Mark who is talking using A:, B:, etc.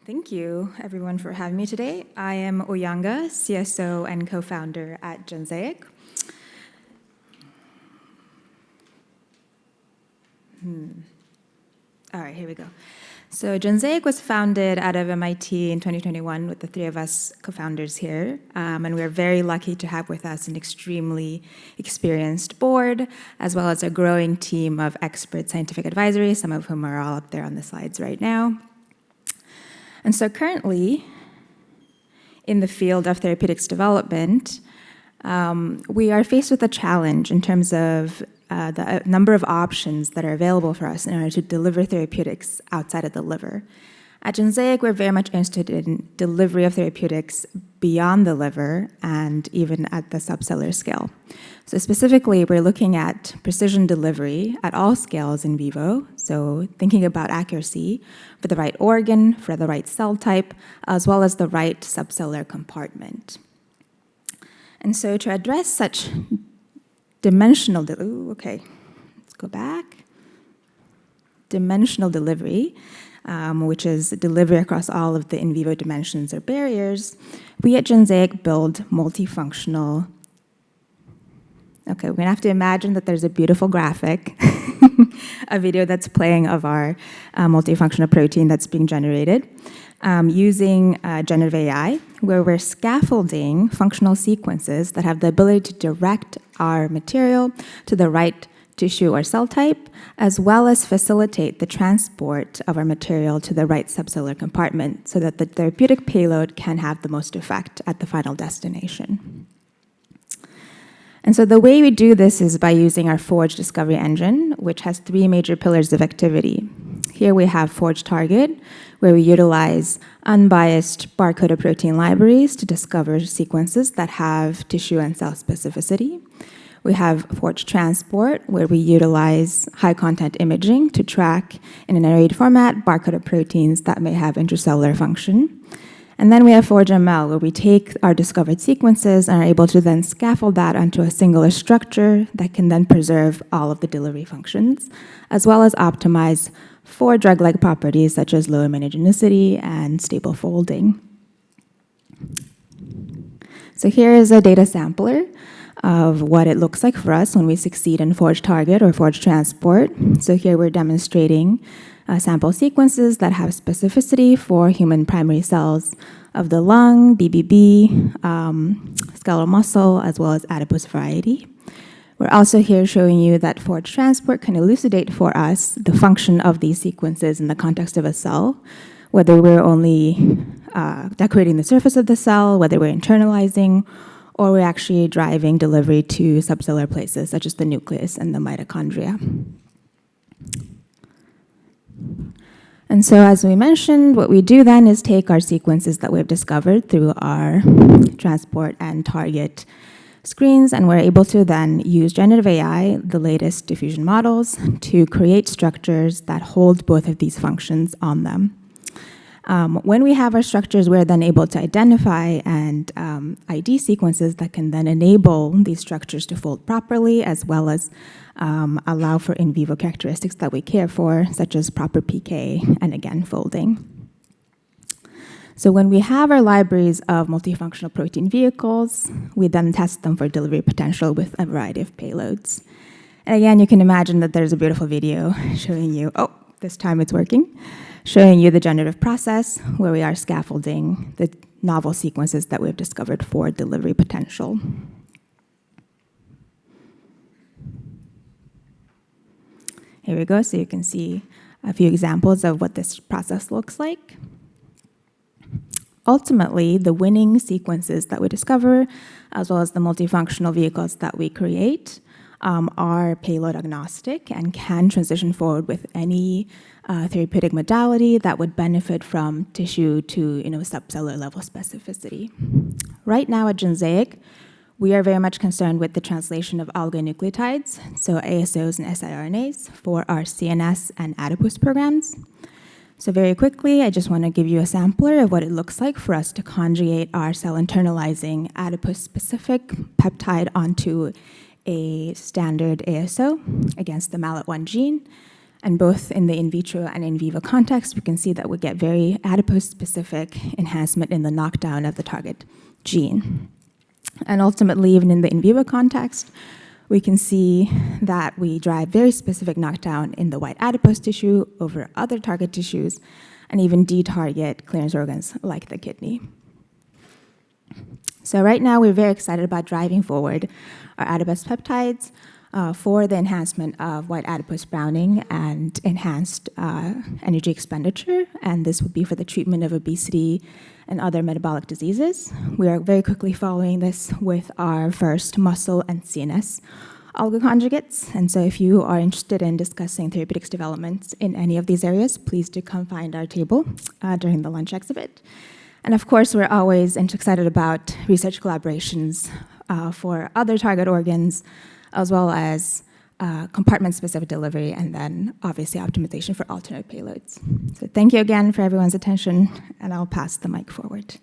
A: Thank you, everyone, for having me today. I am Uyanga, CSO and co-founder at Gensaic. All right, here we go. So Gensaic was founded out of MIT in 2021 with the three of us co-founders here. And we're very lucky to have with us an extremely experienced board, as well as a growing team of expert scientific advisory, some of whom are all up there on the slides right now. And so currently, in the field of therapeutics development, we are faced with a challenge in terms of the number of options that are available for us in order to deliver therapeutics outside of the liver. At Gensaic, we're very much interested in delivery of therapeutics beyond the liver and even at the subcellular scale. So specifically, we're looking at precision delivery at all scales in vivo, so thinking about accuracy for the right organ, for the right cell type, as well as the right subcellular compartment. And so to address such dimensional delivery, which is delivery across all of the in vivo dimensions or barriers, we at Gensaic build multifunctional. Okay, we're gonna have to imagine that there's a beautiful graphic, a video that's playing of our multifunctional protein that's being generated using generative AI, where we're scaffolding functional sequences that have the ability to direct our material to the right tissue or cell type, as well as facilitate the transport of our material to the right subcellular compartment so that the therapeutic payload can have the most effect at the final destination. And so the way we do this is by using our Forge discovery engine, which has three major pillars of activity. Here we have Forge Target, where we utilize unbiased barcoded protein libraries to discover sequences that have tissue and cell specificity. We have Forge Transport, where we utilize high-content imaging to track in an arrayed format barcoded proteins that may have intracellular function. And then we have Forge ML, where we take our discovered sequences and are able to then scaffold that onto a singular structure that can then preserve all of the delivery functions, as well as optimize for drug-like properties such as low immunogenicity and stable folding. So here is a data sampler of what it looks like for us when we succeed in Forge Target or Forge Transport. So here we're demonstrating sample sequences that have specificity for human primary cells of the lung, BBB, skeletal muscle, as well as adipose variety. We're also here showing you that Forge Transport can elucidate for us the function of these sequences in the context of a cell, whether we're only decorating the surface of the cell, whether we're internalizing, or we're actually driving delivery to subcellular places, such as the nucleus and the mitochondria. And so, as we mentioned, what we do then is take our sequences that we've discovered through our transport and target screens, and we're able to then use generative AI, the latest diffusion models, to create structures that hold both of these functions on them. When we have our structures, we're then able to identify and ID sequences that can then enable these structures to fold properly, as well as allow for in vivo characteristics that we care for, such as proper PK and, again, folding. So when we have our libraries of multifunctional protein vehicles, we then test them for delivery potential with a variety of payloads. And again, you can imagine that there's a beautiful video showing you, this time it's working, showing you the generative process where we are scaffolding the novel sequences that we've discovered for delivery potential. Here we go, so you can see a few examples of what this process looks like. Ultimately, the winning sequences that we discover, as well as the multifunctional vehicles that we create, are payload agnostic and can transition forward with any therapeutic modality that would benefit from tissue to subcellular level specificity. Right now at Gensaic, we are very much concerned with the translation of oligonucleotides, so ASOs and siRNAs, for our CNS and adipose programs. So very quickly, I just want to give you a sampler of what it looks like for us to conjugate our cell-internalizing adipose-specific peptide onto a standard ASO against the MALAT1 gene. And both in the in vitro and in vivo context, we can see that we get very adipose-specific enhancement in the knockdown of the target gene. And ultimately, even in the in vivo context, we can see that we drive very specific knockdown in the white adipose tissue over other target tissues, and even detarget clearance organs like the kidney. So right now, we're very excited about driving forward our adipose peptides for the enhancement of white adipose browning and enhanced energy expenditure, and this would be for the treatment of obesity and other metabolic diseases. We are very quickly following this with our first muscle and CNS oligoconjugates, and so if you are interested in discussing therapeutics developments in any of these areas, please do come find our table during the lunch exhibit. And of course, we're always excited about research collaborations for other target organs, as well as compartment-specific delivery, and then obviously optimization for alternate payloads. So thank you again for everyone's attention, and I'll pass the mic forward.